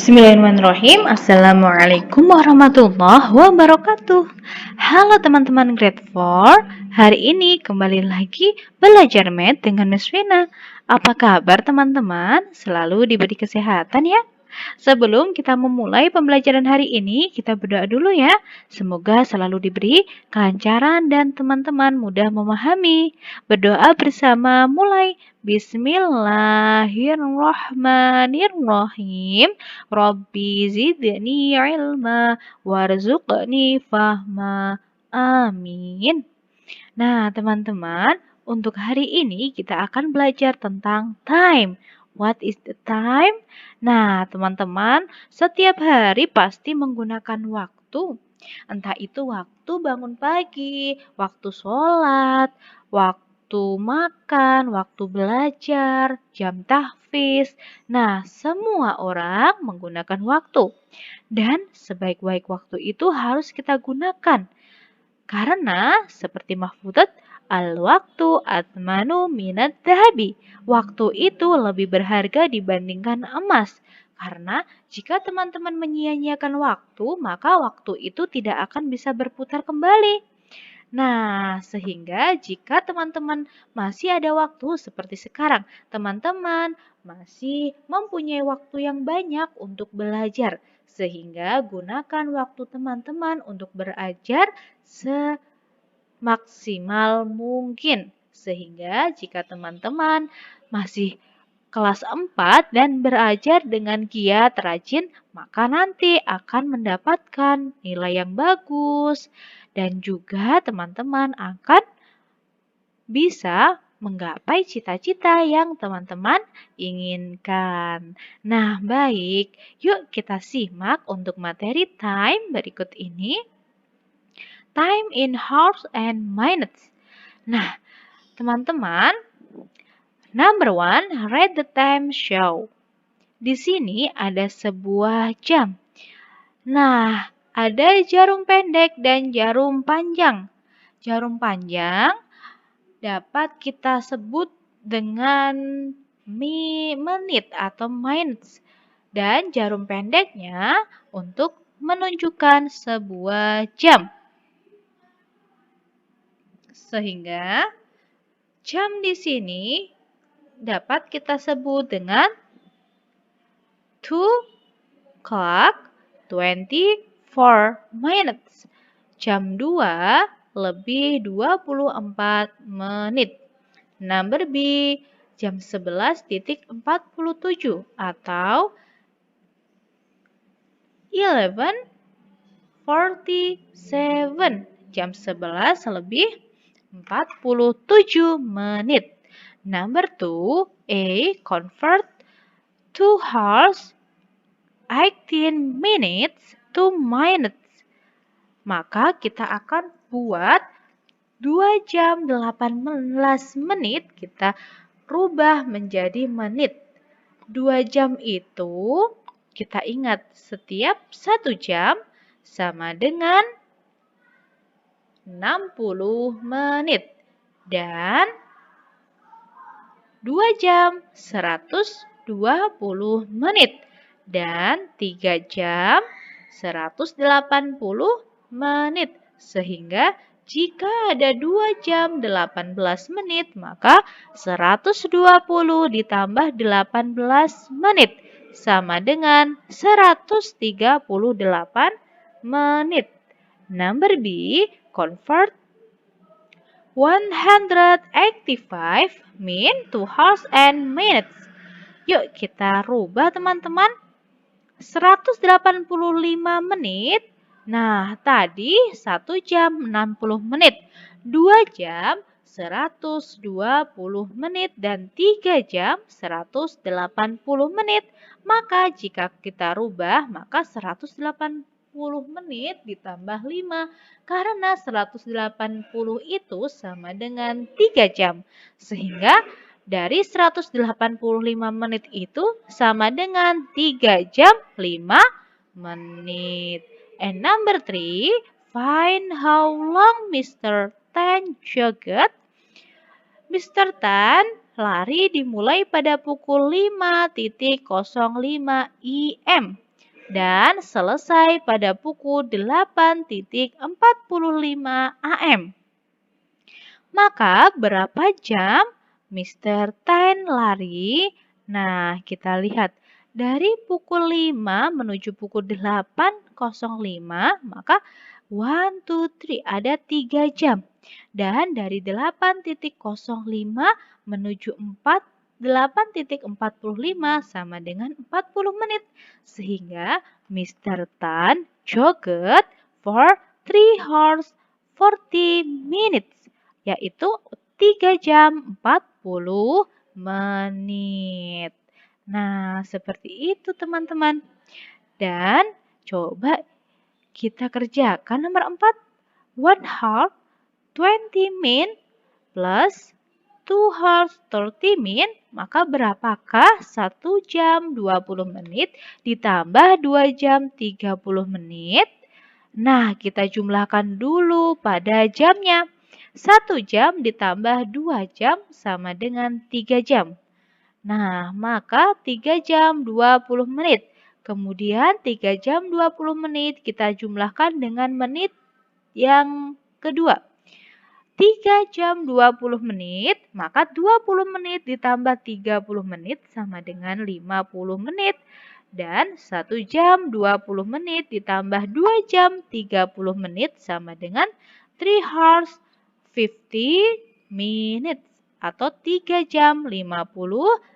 Bismillahirrahmanirrahim. Assalamualaikum warahmatullahi wabarakatuh. Halo teman-teman grade 4. Hari ini kembali lagi belajar math dengan Miss Vina. Apa kabar teman-teman? Selalu diberi kesehatan ya. Sebelum kita memulai pembelajaran hari ini, kita berdoa dulu ya. Semoga selalu diberi kelancaran dan teman-teman mudah memahami. Berdoa bersama mulai. Bismillahirrahmanirrahim. Rabbi zidni ilma warzuqni fahma. Amin. Nah, teman-teman, untuk hari ini kita akan belajar tentang time. What is the time? Nah, teman-teman, setiap hari pasti menggunakan waktu. Entah itu waktu bangun pagi, waktu sholat, waktu makan, waktu belajar, jam tahfiz. Nah, semua orang menggunakan waktu. Dan sebaik-baik waktu itu harus kita gunakan. Karena seperti mahfudat, al-waktu atmanu minat dahabi. Waktu itu lebih berharga dibandingkan emas. Karena jika teman-teman menyia-nyiakan waktu, maka waktu itu tidak akan bisa berputar kembali. Nah, sehingga jika teman-teman masih ada waktu seperti sekarang, teman-teman masih mempunyai waktu yang banyak untuk belajar. Sehingga gunakan waktu teman-teman untuk belajar semaksimal mungkin. Sehingga jika teman-teman masih kelas 4 dan belajar dengan giat rajin, maka nanti akan mendapatkan nilai yang bagus. Dan juga teman-teman akan bisa menggapai cita-cita yang teman-teman inginkan. Nah, baik. Yuk kita simak untuk materi time berikut ini. Time in hours and minutes. Nah, teman-teman, number 1, read the time show. Di sini ada sebuah jam. Nah, ada jarum pendek dan jarum panjang. Jarum panjang dapat kita sebut dengan menit atau minutes. Dan jarum pendeknya untuk menunjukkan sebuah jam. Sehingga jam di sini dapat kita sebut dengan 2:24 minutes. Jam 2 lebih 24 menit. Number B, jam 11:47 atau 11:47. Jam 11 lebih 47 menit. Number 2, A, convert 2 hours 18 minutes to minutes. Maka kita akan buat 2 jam 18 menit kita rubah menjadi menit. 2 jam itu kita ingat setiap 1 jam sama dengan 60 menit. Dan 2 jam 120 menit. Dan 3 jam 180 menit. Sehingga jika ada 2 jam 18 menit, maka 120 ditambah 18 menit sama dengan 138 menit. Number B, convert 185 min to hours and minutes. Yuk kita rubah teman-teman. 185 menit. Nah, tadi 1 jam 60 menit. 2 jam 120 menit dan 3 jam 180 menit. Maka jika kita rubah, maka 180 menit ditambah 5. Karena 180 itu sama dengan 3 jam. Sehingga dari 185 menit itu sama dengan 3 jam 5 menit. And number 3, find how long Mr. Tan jogged. Mr. Tan lari dimulai pada pukul 5:05 IM. dan selesai pada pukul 8.45 AM. Maka berapa jam Mr. Tan lari? Nah, kita lihat dari pukul 5 menuju pukul 8.05, maka 1, 2, 3 ada 3 jam. Dan dari 8.05 menuju 8.45 sama dengan 40 menit. Sehingga Mr. Tan jogged for 3 hours 40 minutes, yaitu 3 jam 40 menit. Nah, seperti itu teman-teman. Dan coba kita kerjakan nomor 4. 1 hour 20 min plus 2 hours 30 min, maka berapakah 1 jam 20 menit ditambah 2 jam 30 menit? Nah, kita jumlahkan dulu pada jamnya. 1 jam ditambah 2 jam sama dengan 3 jam. Nah, maka 3 jam 20 menit. Kemudian 3 jam 20 menit kita jumlahkan dengan menit yang kedua. 3 jam 20 menit, maka 20 menit ditambah 30 menit sama dengan 50 menit. Dan 1 jam 20 menit ditambah 2 jam 30 menit sama dengan 3 hours 50 minutes atau 3 jam 50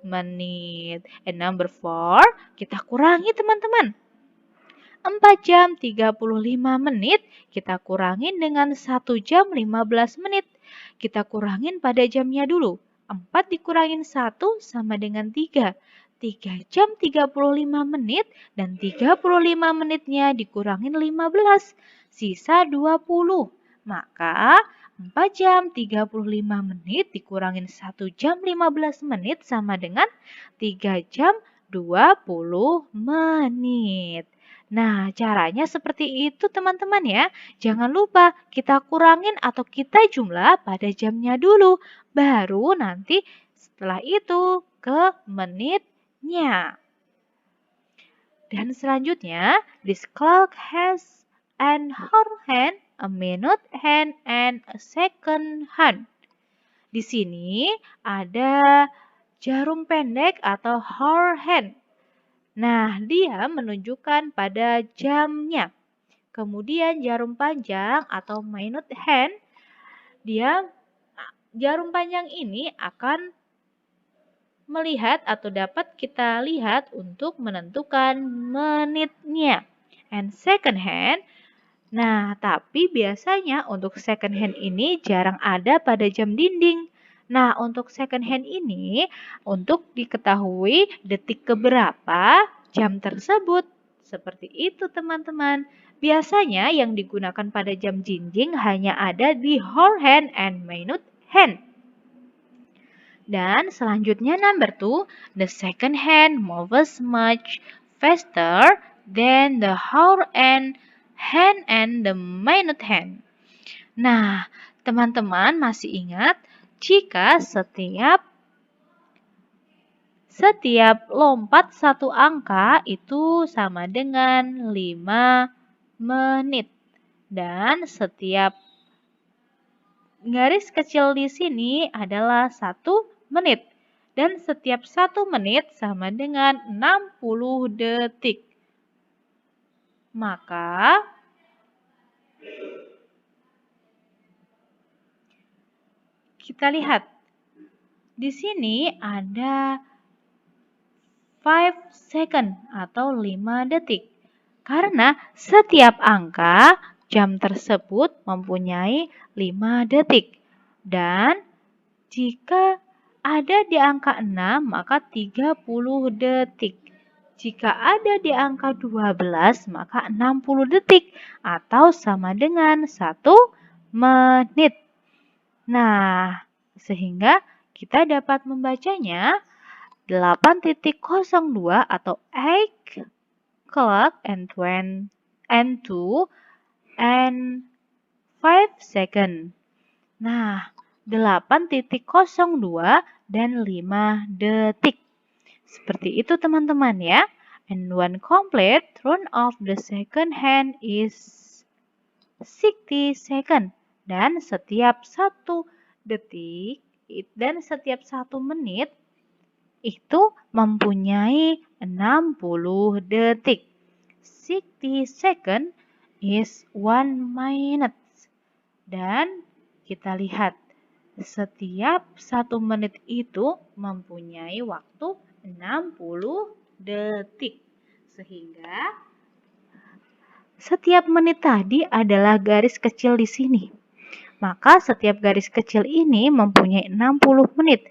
menit. And number 4, kita kurangi teman-teman. 4 jam 35 menit kita kurangin dengan 1 jam 15 menit. Kita kurangin pada jamnya dulu. 4 dikurangin 1 sama dengan 3. 3 jam 35 menit dan 35 menitnya dikurangin 15. Sisa 20. Maka 4 jam 35 menit dikurangin 1 jam 15 menit sama dengan 3 jam 20 menit. Nah, caranya seperti itu teman-teman ya. Jangan lupa kita kurangin atau kita jumlah pada jamnya dulu. Baru nanti setelah itu ke menitnya. Dan selanjutnya, this clock has an hour hand, a minute hand, and a second hand. Di sini ada jarum pendek atau hour hand. Nah, dia menunjukkan pada jamnya. Kemudian jarum panjang atau minute hand, jarum panjang ini akan melihat atau dapat kita lihat untuk menentukan menitnya. And second hand, nah tapi biasanya untuk second hand ini jarang ada pada jam dinding. Nah, untuk second hand ini untuk diketahui detik keberapa jam tersebut. Seperti itu teman-teman. Biasanya yang digunakan pada jam dinding hanya ada di hour hand and minute hand. Dan selanjutnya number 2, the second hand moves much faster than the hour hand and the minute hand. Nah, teman-teman masih ingat jika setiap lompat satu angka itu sama dengan 5 menit. Dan setiap garis kecil di sini adalah 1 menit. Dan setiap 1 menit sama dengan 60 detik. Maka kita lihat di sini ada 5 second atau 5 detik. Karena setiap angka jam tersebut mempunyai 5 detik. Dan jika ada di angka 6 maka 30 detik. Jika ada di angka 12 maka 60 detik atau sama dengan 1 menit. Nah, sehingga kita dapat membacanya 8.02 atau 8 o'clock and 2 and 5 second. Nah, 8.02 dan 5 detik. Seperti itu teman-teman ya. and one complete turn of the second hand is 60 second. Dan setiap 1 detik dan setiap 1 menit itu mempunyai 60 detik. 60 second is 1 minute. Dan kita lihat setiap 1 menit itu mempunyai waktu 60 detik. Sehingga setiap menit tadi adalah garis kecil di sini. Maka setiap garis kecil ini mempunyai 60 menit.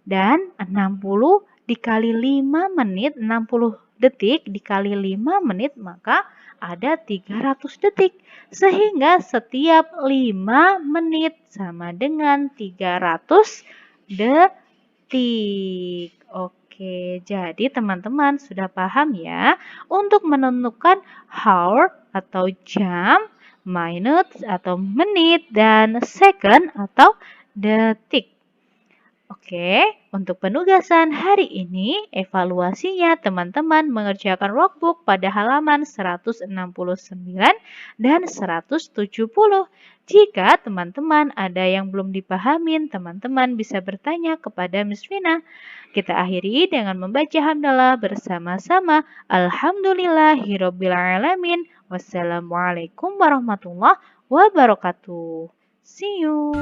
Dan 60 dikali 5 menit, 60 detik dikali 5 menit, maka ada 300 detik. Sehingga setiap 5 menit sama dengan 300 detik. Oke, jadi teman-teman sudah paham ya untuk menentukan hour atau jam, minutes atau menit, dan second atau detik. Oke, untuk penugasan hari ini, evaluasinya teman-teman mengerjakan workbook pada halaman 169 dan 170. Jika teman-teman ada yang belum dipahamin, teman-teman bisa bertanya kepada Miss Vina. Kita akhiri dengan membaca hamdalah bersama-sama. Alhamdulillahirobbilalamin. Wassalamualaikum warahmatullahi wabarakatuh. See you.